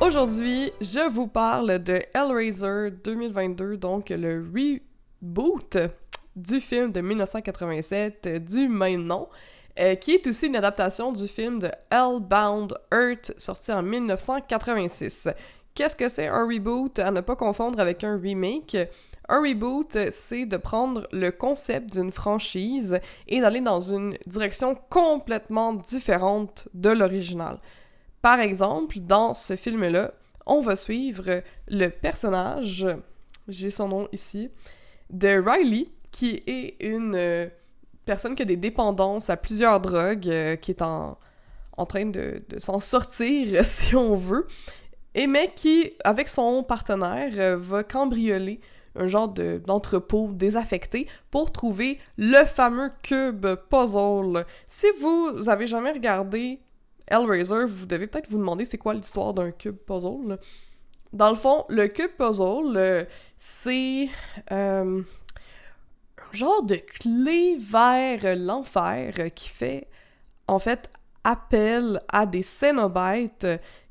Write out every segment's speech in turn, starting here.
Aujourd'hui, je vous parle de Hellraiser 2022, donc le reboot du film de 1987 du même nom, qui est aussi une adaptation du film de Hellbound Earth, sorti en 1986. Qu'est-ce que c'est un reboot? À ne pas confondre avec un remake. Un reboot, c'est de prendre le concept d'une franchise et d'aller dans une direction complètement différente de l'original. Par exemple, dans ce film-là, on va suivre le personnage, j'ai son nom ici, de Riley, qui est une personne qui a des dépendances à plusieurs drogues, qui est en train de s'en sortir, si on veut, et mais qui, avec son partenaire, va cambrioler un genre d'entrepôt désaffecté pour trouver le fameux cube puzzle. Si vous avez jamais regardé Hellraiser, vous devez peut-être vous demander c'est quoi l'histoire d'un cube puzzle, là. Dans le fond, le cube puzzle, c'est un genre de clé vers l'enfer qui fait, en fait, appel à des Cénobites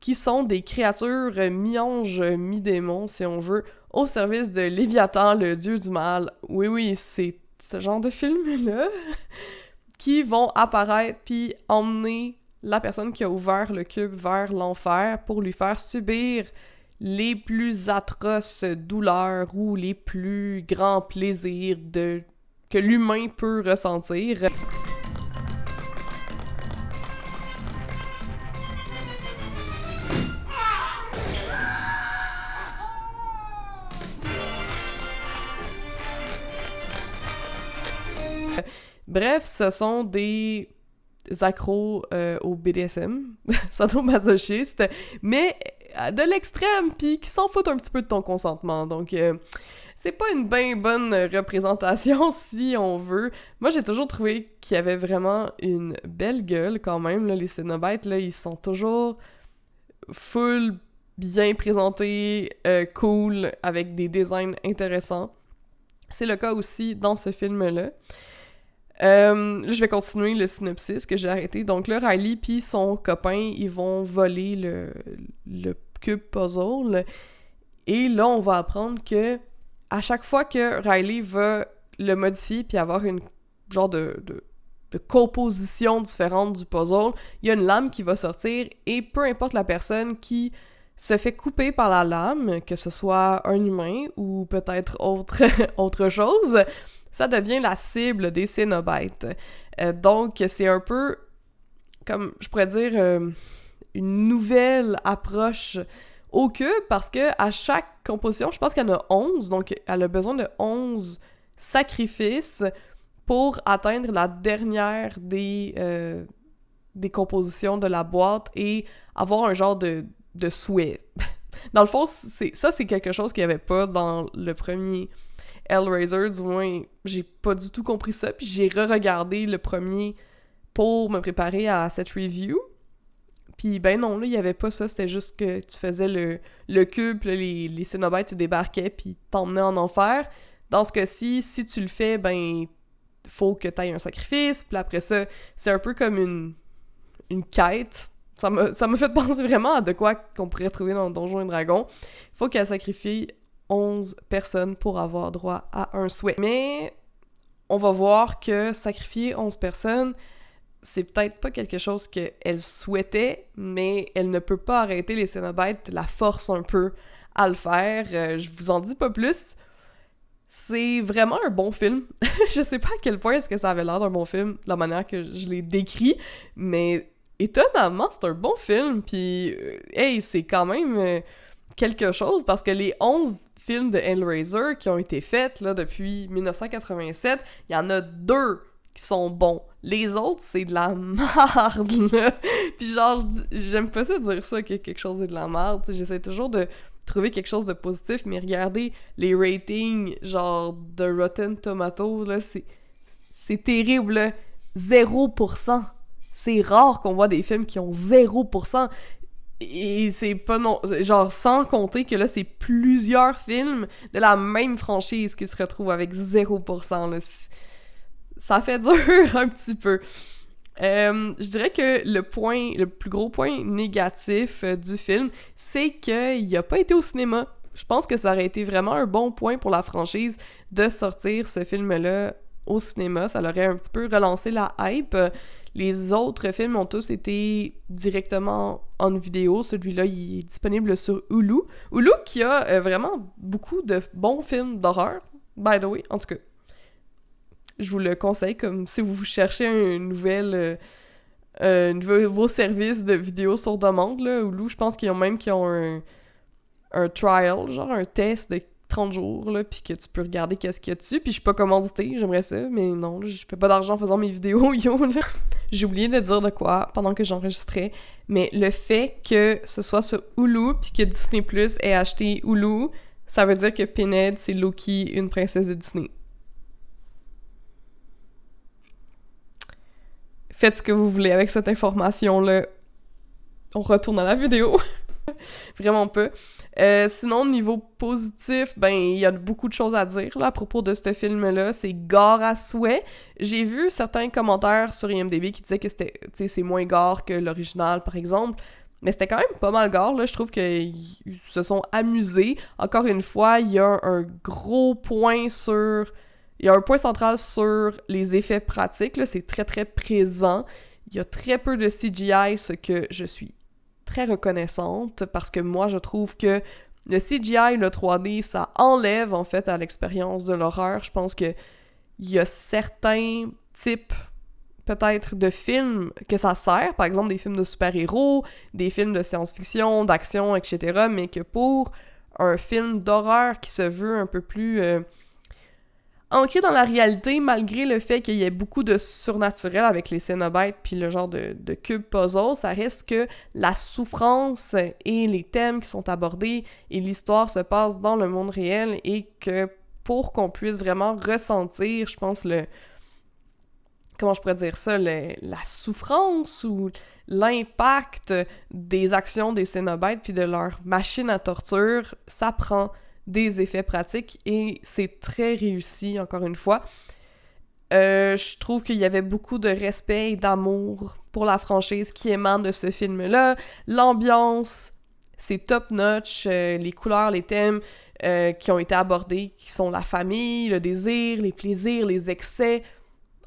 qui sont des créatures mi-anges, mi-démons, si on veut, au service de Léviathan, le dieu du mal. Oui, c'est ce genre de film-là qui vont apparaître puis emmener la personne qui a ouvert le cube vers l'enfer pour lui faire subir les plus atroces douleurs ou les plus grands plaisirs que l'humain peut ressentir. Bref, ce sont des accros au BDSM, sadomasochistes, mais de l'extrême, puis qui s'en foutent un petit peu de ton consentement. Donc, c'est pas une bien bonne représentation, si on veut. Moi, j'ai toujours trouvé qu'il y avait vraiment une belle gueule, quand même. Là, les Cénobites, là, ils sont toujours full bien présentés, cool, avec des designs intéressants. C'est le cas aussi dans ce film-là. Là, je vais continuer le synopsis que j'ai arrêté. Donc là, Riley puis son copain, ils vont voler le cube puzzle. Et là, on va apprendre que à chaque fois que Riley va le modifier puis avoir une genre de composition différente du puzzle, il y a une lame qui va sortir et peu importe la personne qui se fait couper par la lame, que ce soit un humain ou peut-être autre chose, ça devient la cible des Cénobites. Donc, c'est un peu, comme je pourrais dire, une nouvelle approche au cube, parce que à chaque composition, je pense qu'il y en a 11, donc elle a besoin de 11 sacrifices pour atteindre la dernière des compositions de la boîte et avoir un genre de souhait. Dans le fond, c'est quelque chose qu'il n'y avait pas dans le premier Hellraiser, du moins, j'ai pas du tout compris ça, puis j'ai re-regardé le premier pour me préparer à cette review. Puis ben non, là, il y avait pas ça, c'était juste que tu faisais le cube, puis là, les Cénobites, ils débarquaient, puis t'emmenaient en enfer. Dans ce cas-ci, si tu le fais, ben, faut que t'ailles un sacrifice, puis après ça, c'est un peu comme une quête. Ça m'a fait penser vraiment à de quoi qu'on pourrait trouver dans Donjons et Dragons. Faut qu'elle sacrifie 11 personnes pour avoir droit à un souhait. Mais on va voir que sacrifier 11 personnes, c'est peut-être pas quelque chose qu'elle souhaitait, mais elle ne peut pas arrêter les Cénobites, la force un peu à le faire. Je vous en dis pas plus. C'est vraiment un bon film. Je sais pas à quel point est-ce que ça avait l'air d'un bon film, de la manière que je l'ai décrit, mais étonnamment, c'est un bon film, puis hey, c'est quand même quelque chose, parce que les 11 films de Hellraiser qui ont été faits là, depuis 1987, il y en a 2 qui sont bons. Les autres, c'est de la merde, là. Puis genre, j'aime pas ça dire ça, que quelque chose est de la merde. J'essaie toujours de trouver quelque chose de positif, mais regardez les ratings, genre, de Rotten Tomatoes, là, c'est terrible, là. 0%. C'est rare qu'on voit des films qui ont 0%. Et c'est pas non... Genre, sans compter que là, c'est plusieurs films de la même franchise qui se retrouvent avec 0%, là. Ça fait dur un petit peu. Je dirais que le plus gros point négatif du film, c'est qu'il n'a pas été au cinéma. Je pense que ça aurait été vraiment un bon point pour la franchise de sortir ce film-là au cinéma. Ça l'aurait un petit peu relancé la hype. Les autres films ont tous été directement en vidéo. Celui-là, il est disponible sur Hulu. Hulu qui a vraiment beaucoup de bons films d'horreur, by the way. En tout cas, je vous le conseille comme si vous cherchez un nouveau service de vidéo sur demande, là. Hulu, je pense qu'ils ont un trial, genre un test de 30 jours, là, puis que tu peux regarder qu'est-ce qu'il y a dessus, puis je suis pas commandité, j'aimerais ça, mais non, là, je fais pas d'argent en faisant mes vidéos, yo, là. J'ai oublié de dire de quoi pendant que j'enregistrais, mais le fait que ce soit sur Hulu, puis que Disney Plus ait acheté Hulu, ça veut dire que Pinhead, c'est Loki, une princesse de Disney. Faites ce que vous voulez avec cette information-là. On retourne à la vidéo. Vraiment pas. Sinon, niveau positif, ben, il y a beaucoup de choses à dire là, à propos de ce film-là. C'est gore à souhait. J'ai vu certains commentaires sur IMDb qui disaient que c'est moins gore que l'original, par exemple. Mais c'était quand même pas mal gore, là. Je trouve qu'ils se sont amusés. Encore une fois, il y a un gros point sur... Il y a un point central sur les effets pratiques, là. C'est très, très présent. Il y a très peu de CGI, ce que je suis très reconnaissante, parce que moi, je trouve que le CGI, le 3D, ça enlève, en fait, à l'expérience de l'horreur. Je pense que il y a certains types, peut-être, de films que ça sert, par exemple des films de super-héros, des films de science-fiction, d'action, etc., mais que pour un film d'horreur qui se veut un peu plus... ancré dans la réalité, malgré le fait qu'il y ait beaucoup de surnaturel avec les Cénobites puis le genre de cube puzzle, ça reste que la souffrance et les thèmes qui sont abordés et l'histoire se passe dans le monde réel et que pour qu'on puisse vraiment ressentir, je pense, comment je pourrais dire ça, la souffrance ou l'impact des actions des Cénobites puis de leur machine à torture, ça prend des effets pratiques et c'est très réussi, encore une fois. Je trouve qu'il y avait beaucoup de respect et d'amour pour la franchise qui émane de ce film-là. L'ambiance, c'est top-notch. Les couleurs, les thèmes qui ont été abordés, qui sont la famille, le désir, les plaisirs, les excès.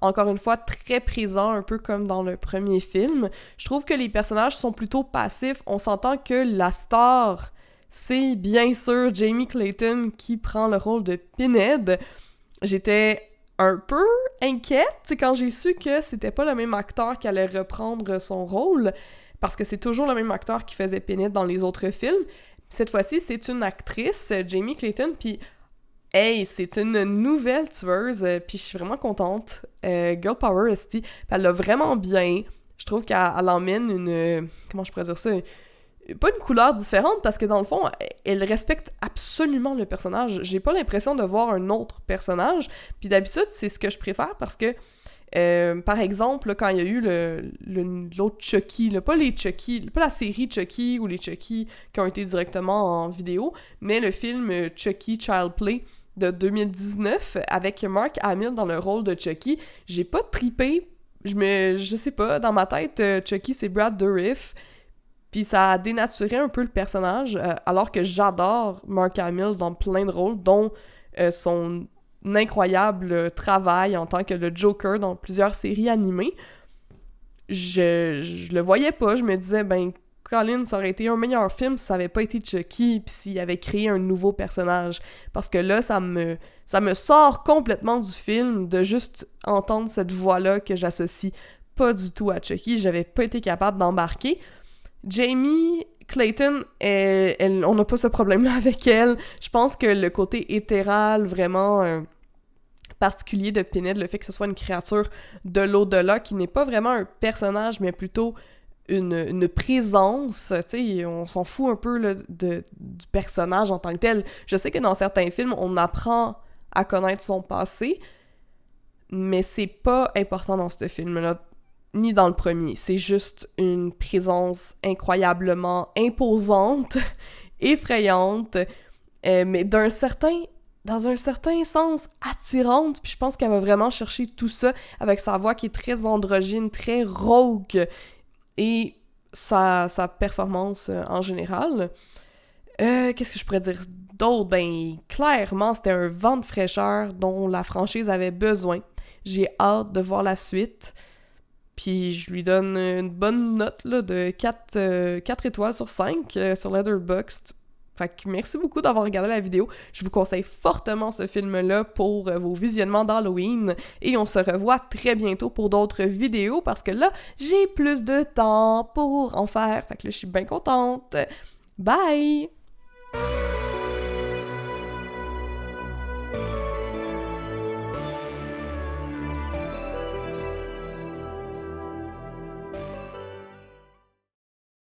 Encore une fois, très présent, un peu comme dans le premier film. Je trouve que les personnages sont plutôt passifs. On s'entend que la star... c'est bien sûr Jamie Clayton qui prend le rôle de Pinhead. J'étais un peu inquiète quand j'ai su que c'était pas le même acteur qui allait reprendre son rôle, parce que c'est toujours le même acteur qui faisait Pinhead dans les autres films. Cette fois-ci, c'est une actrice, Jamie Clayton, puis hey, c'est une nouvelle tueuse, puis je suis vraiment contente. Girl Power, esti, elle l'a vraiment bien. Je trouve qu'elle emmène une... comment je pourrais dire ça? Pas une couleur différente, parce que dans le fond, elle respecte absolument le personnage. J'ai pas l'impression de voir un autre personnage, puis d'habitude, c'est ce que je préfère, parce que, par exemple, là, quand il y a eu l'autre Chucky, là, pas la série Chucky ou les Chucky qui ont été directement en vidéo, mais le film Chucky Child Play de 2019, avec Mark Hamill dans le rôle de Chucky, j'ai pas trippé. Je sais pas, dans ma tête, Chucky, c'est Brad Dourif. Puis ça a dénaturé un peu le personnage, alors que j'adore Mark Hamill dans plein de rôles, dont son incroyable travail en tant que le Joker dans plusieurs séries animées. Je le voyais pas, je me disais, ben, Colin, ça aurait été un meilleur film si ça avait pas été Chucky, puis s'il avait créé un nouveau personnage. Parce que là, ça me sort complètement du film de juste entendre cette voix-là que j'associe pas du tout à Chucky. J'avais pas été capable d'embarquer. Jamie Clayton, on n'a pas ce problème-là avec elle. Je pense que le côté hétéral, vraiment particulier de Pinhead, le fait que ce soit une créature de l'au-delà, qui n'est pas vraiment un personnage, mais plutôt une présence, tu sais, on s'en fout un peu là, du personnage en tant que tel. Je sais que dans certains films, on apprend à connaître son passé, mais c'est pas important dans ce film-là, ni dans le premier. C'est juste une présence incroyablement imposante, effrayante, mais d'un certain dans un certain sens, attirante, puis je pense qu'elle va vraiment chercher tout ça avec sa voix qui est très androgyne, très rauque, et sa performance en général. Qu'est-ce que je pourrais dire d'autre? Ben, clairement, c'était un vent de fraîcheur dont la franchise avait besoin. J'ai hâte de voir la suite. Puis je lui donne une bonne note là, de 4 étoiles sur 5 sur Letterboxd. Fait que merci beaucoup d'avoir regardé la vidéo. Je vous conseille fortement ce film-là pour vos visionnements d'Halloween. Et on se revoit très bientôt pour d'autres vidéos parce que là, j'ai plus de temps pour en faire. Fait que là, je suis bien contente. Bye!